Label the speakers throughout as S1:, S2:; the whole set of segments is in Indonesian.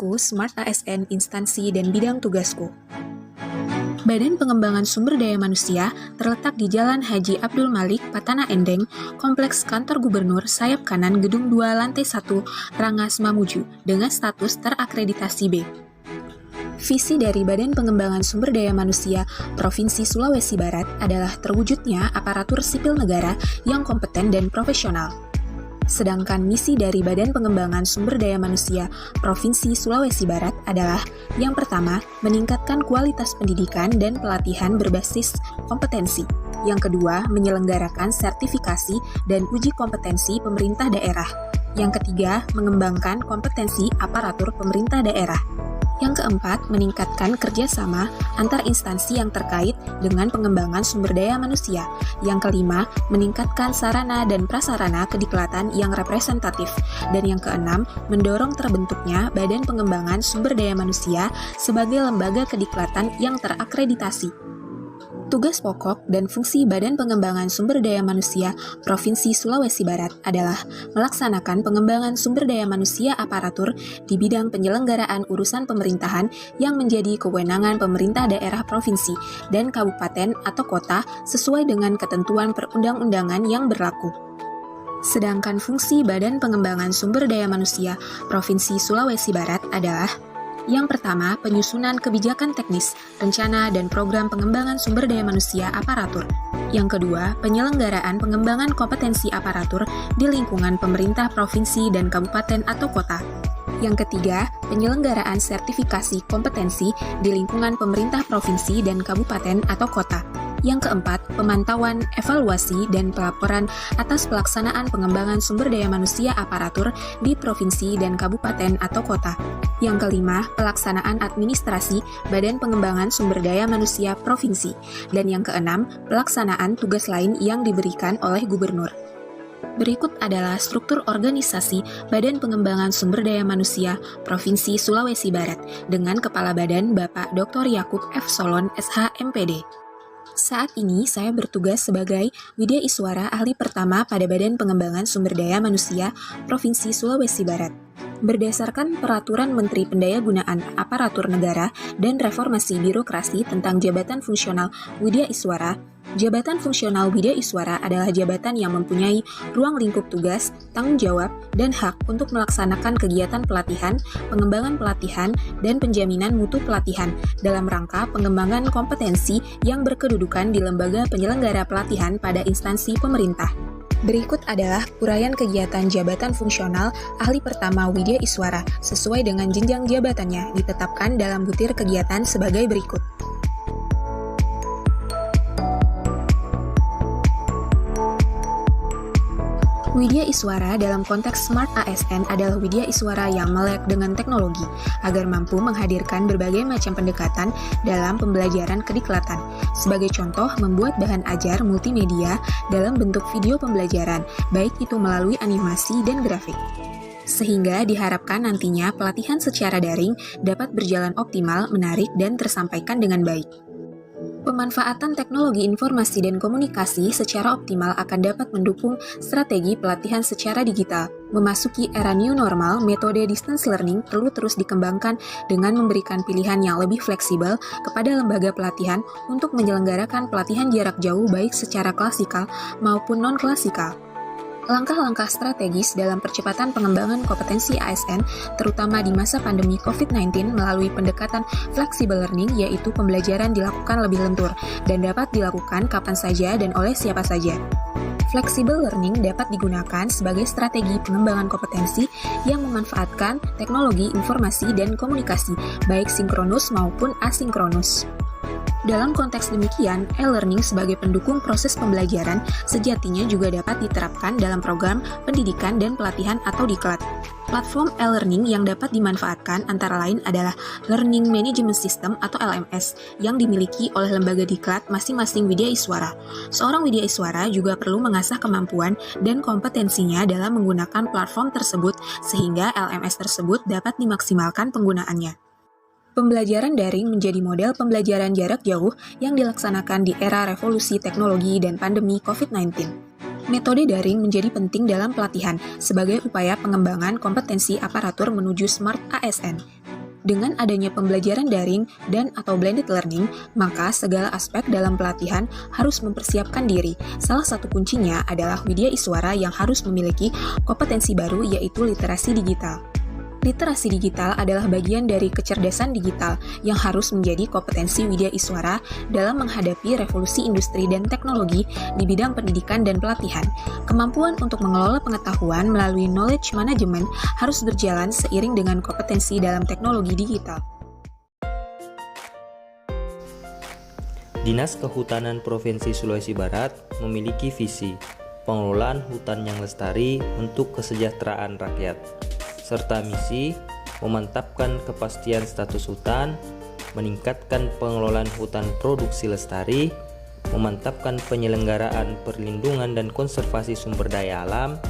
S1: Tugasku Smart ASN Instansi dan Bidang Tugasku. Badan Pengembangan Sumber Daya Manusia terletak di Jalan Haji Abdul Malik, Patana Endeng, Kompleks Kantor Gubernur, sayap kanan Gedung 2, Lantai 1, Rangas Mamuju, dengan status terakreditasi B. Visi dari Badan Pengembangan Sumber Daya Manusia Provinsi Sulawesi Barat adalah terwujudnya aparatur sipil negara yang kompeten dan profesional. Sedangkan misi dari Badan Pengembangan Sumber Daya Manusia Provinsi Sulawesi Barat adalah yang pertama, meningkatkan kualitas pendidikan dan pelatihan berbasis kompetensi. Yang kedua, menyelenggarakan sertifikasi dan uji kompetensi pemerintah daerah. Yang ketiga, mengembangkan kompetensi aparatur pemerintah daerah. Yang keempat, meningkatkan kerjasama antar instansi yang terkait dengan pengembangan sumber daya manusia. Yang kelima, meningkatkan sarana dan prasarana kediklatan yang representatif. Dan yang keenam, mendorong terbentuknya Badan Pengembangan Sumber Daya Manusia sebagai lembaga kediklatan yang terakreditasi. Tugas pokok dan fungsi Badan Pengembangan Sumber Daya Manusia Provinsi Sulawesi Barat adalah melaksanakan pengembangan sumber daya manusia aparatur di bidang penyelenggaraan urusan pemerintahan yang menjadi kewenangan pemerintah daerah provinsi dan kabupaten atau kota sesuai dengan ketentuan perundang-undangan yang berlaku. Sedangkan fungsi Badan Pengembangan Sumber Daya Manusia Provinsi Sulawesi Barat adalah yang pertama, penyusunan kebijakan teknis, rencana dan program pengembangan sumber daya manusia aparatur. Yang kedua, penyelenggaraan pengembangan kompetensi aparatur di lingkungan pemerintah provinsi dan kabupaten atau kota. Yang ketiga, penyelenggaraan sertifikasi kompetensi di lingkungan pemerintah provinsi dan kabupaten atau kota. Yang keempat, pemantauan, evaluasi, dan pelaporan atas pelaksanaan pengembangan sumber daya manusia aparatur di provinsi dan kabupaten atau kota. Yang kelima, pelaksanaan administrasi Badan Pengembangan Sumber Daya Manusia Provinsi. Dan yang keenam, pelaksanaan tugas lain yang diberikan oleh Gubernur. Berikut adalah struktur organisasi Badan Pengembangan Sumber Daya Manusia Provinsi Sulawesi Barat dengan Kepala Badan Bapak Dr. Yakub F. Solon, SH, MPD. Saat ini saya bertugas sebagai Widya Iswara Ahli Pertama pada Badan Pengembangan Sumber Daya Manusia Provinsi Sulawesi Barat. Berdasarkan Peraturan Menteri Pendayagunaan Aparatur Negara dan Reformasi Birokrasi tentang Jabatan Fungsional Widya Iswara, Jabatan Fungsional Widya Iswara adalah jabatan yang mempunyai ruang lingkup tugas, tanggung jawab, dan hak untuk melaksanakan kegiatan pelatihan, pengembangan pelatihan, dan penjaminan mutu pelatihan dalam rangka pengembangan kompetensi yang berkedudukan di lembaga penyelenggara pelatihan pada instansi pemerintah. Berikut adalah uraian kegiatan Jabatan Fungsional Ahli Pertama Widya Iswara sesuai dengan jenjang jabatannya ditetapkan dalam butir kegiatan sebagai berikut. Widya Iswara dalam konteks Smart ASN adalah Widya Iswara yang melek dengan teknologi agar mampu menghadirkan berbagai macam pendekatan dalam pembelajaran kediklatan. Sebagai contoh, membuat bahan ajar multimedia dalam bentuk video pembelajaran, baik itu melalui animasi dan grafik. Sehingga diharapkan nantinya pelatihan secara daring dapat berjalan optimal, menarik, dan tersampaikan dengan baik. Pemanfaatan teknologi informasi dan komunikasi secara optimal akan dapat mendukung strategi pelatihan secara digital. Memasuki era new normal, metode distance learning perlu terus dikembangkan dengan memberikan pilihan yang lebih fleksibel kepada lembaga pelatihan untuk menyelenggarakan pelatihan jarak jauh baik secara klasikal maupun non-klasikal. Langkah-langkah strategis dalam percepatan pengembangan kompetensi ASN, terutama di masa pandemi COVID-19 melalui pendekatan flexible learning, yaitu pembelajaran dilakukan lebih lentur dan dapat dilakukan kapan saja dan oleh siapa saja. Flexible learning dapat digunakan sebagai strategi pengembangan kompetensi yang memanfaatkan teknologi informasi dan komunikasi, baik sinkronus maupun asinkronus. Dalam konteks demikian, e-learning sebagai pendukung proses pembelajaran sejatinya juga dapat diterapkan dalam program pendidikan dan pelatihan atau diklat. Platform e-learning yang dapat dimanfaatkan antara lain adalah Learning Management System atau LMS yang dimiliki oleh lembaga diklat masing-masing Widya Iswara. Seorang Widya Iswara juga perlu mengasah kemampuan dan kompetensinya dalam menggunakan platform tersebut sehingga LMS tersebut dapat dimaksimalkan penggunaannya. Pembelajaran daring menjadi model pembelajaran jarak jauh yang dilaksanakan di era revolusi teknologi dan pandemi COVID-19. Metode daring menjadi penting dalam pelatihan sebagai upaya pengembangan kompetensi aparatur menuju Smart ASN. Dengan adanya pembelajaran daring dan atau blended learning, maka segala aspek dalam pelatihan harus mempersiapkan diri. Salah satu kuncinya adalah Widya Iswara yang harus memiliki kompetensi baru yaitu literasi digital. Literasi digital adalah bagian dari kecerdasan digital yang harus menjadi kompetensi Widya Iswara dalam menghadapi revolusi industri dan teknologi di bidang pendidikan dan pelatihan. Kemampuan untuk mengelola pengetahuan melalui knowledge management harus berjalan seiring dengan kompetensi dalam teknologi digital.
S2: Dinas Kehutanan Provinsi Sulawesi Barat memiliki visi pengelolaan hutan yang lestari untuk kesejahteraan rakyat, serta misi memantapkan kepastian status hutan, meningkatkan pengelolaan hutan produksi lestari, memantapkan penyelenggaraan perlindungan dan konservasi sumber daya alam,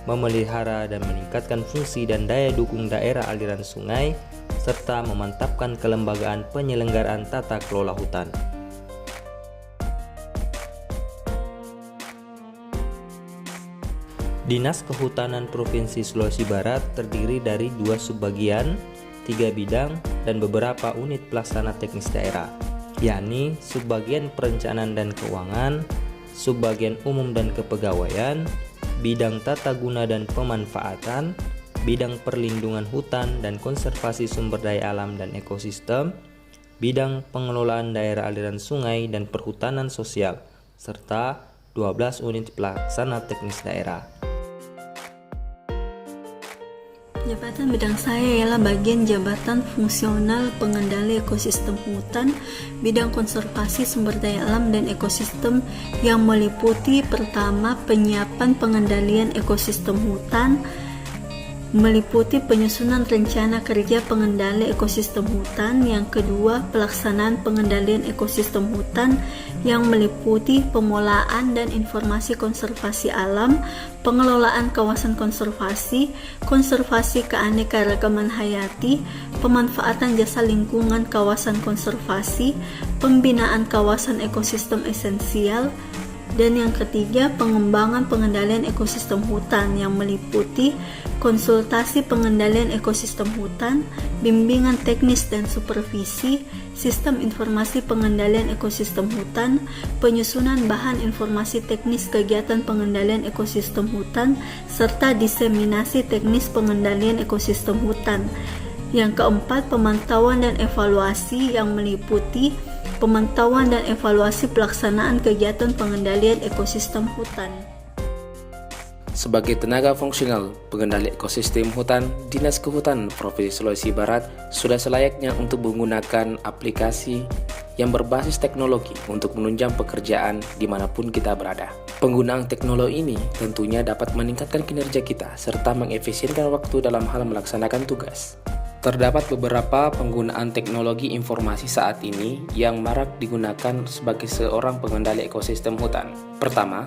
S2: memelihara dan meningkatkan fungsi dan daya dukung daerah aliran sungai, serta memantapkan kelembagaan penyelenggaraan tata kelola hutan. Dinas Kehutanan Provinsi Sulawesi Barat terdiri dari 2 subbagian, 3 bidang, dan beberapa unit pelaksana teknis daerah, yakni Subbagian Perencanaan dan Keuangan, Subbagian Umum dan Kepegawaian, Bidang Tata Guna dan Pemanfaatan, Bidang Perlindungan Hutan dan Konservasi Sumber Daya Alam dan Ekosistem, Bidang Pengelolaan Daerah Aliran Sungai dan Perhutanan Sosial, serta 12 unit pelaksana teknis daerah.
S3: Jabatan bidang saya ialah bagian Jabatan Fungsional Pengendali Ekosistem Hutan, bidang konservasi sumber daya alam dan ekosistem yang meliputi pertama penyiapan pengendalian ekosistem hutan, meliputi penyusunan rencana kerja pengendali ekosistem hutan, yang kedua pelaksanaan pengendalian ekosistem hutan yang meliputi pemelaan dan informasi konservasi alam, pengelolaan kawasan konservasi, konservasi keanekaragaman hayati, pemanfaatan jasa lingkungan kawasan konservasi, pembinaan kawasan ekosistem esensial, dan yang ketiga pengembangan pengendalian ekosistem hutan yang meliputi konsultasi pengendalian ekosistem hutan, bimbingan teknis dan supervisi, sistem informasi pengendalian ekosistem hutan, penyusunan bahan informasi teknis kegiatan pengendalian ekosistem hutan, serta diseminasi teknis pengendalian ekosistem hutan. Yang keempat, pemantauan dan evaluasi yang meliputi pemantauan dan evaluasi pelaksanaan kegiatan pengendalian ekosistem hutan.
S4: Sebagai tenaga fungsional pengendali ekosistem hutan, Dinas Kehutanan Provinsi Sulawesi Barat sudah selayaknya untuk menggunakan aplikasi yang berbasis teknologi untuk menunjang pekerjaan dimanapun kita berada. Penggunaan teknologi ini tentunya dapat meningkatkan kinerja kita serta mengefisienkan waktu dalam hal melaksanakan tugas. Terdapat beberapa penggunaan teknologi informasi saat ini yang marak digunakan sebagai seorang pengendali ekosistem hutan. Pertama,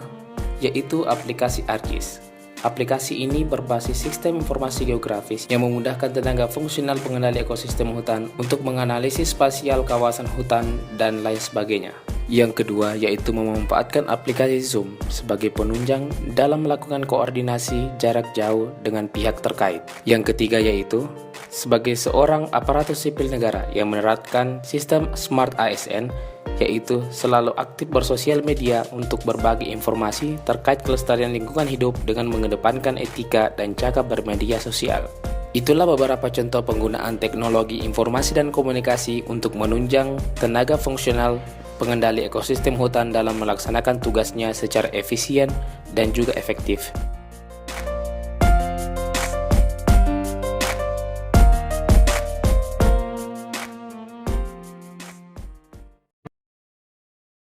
S4: yaitu aplikasi ArcGIS. Aplikasi ini berbasis sistem informasi geografis yang memudahkan tenaga fungsional pengendali ekosistem hutan untuk menganalisis spasial kawasan hutan dan lain sebagainya. Yang kedua, yaitu memanfaatkan aplikasi Zoom sebagai penunjang dalam melakukan koordinasi jarak jauh dengan pihak terkait. Yang ketiga, yaitu sebagai seorang aparatur sipil negara yang menerapkan sistem Smart ASN, yaitu selalu aktif bersosial media untuk berbagi informasi terkait kelestarian lingkungan hidup dengan mengedepankan etika dan cakap bermedia sosial. Itulah beberapa contoh penggunaan teknologi informasi dan komunikasi untuk menunjang tenaga fungsional pengendali ekosistem hutan dalam melaksanakan tugasnya secara efisien dan juga efektif.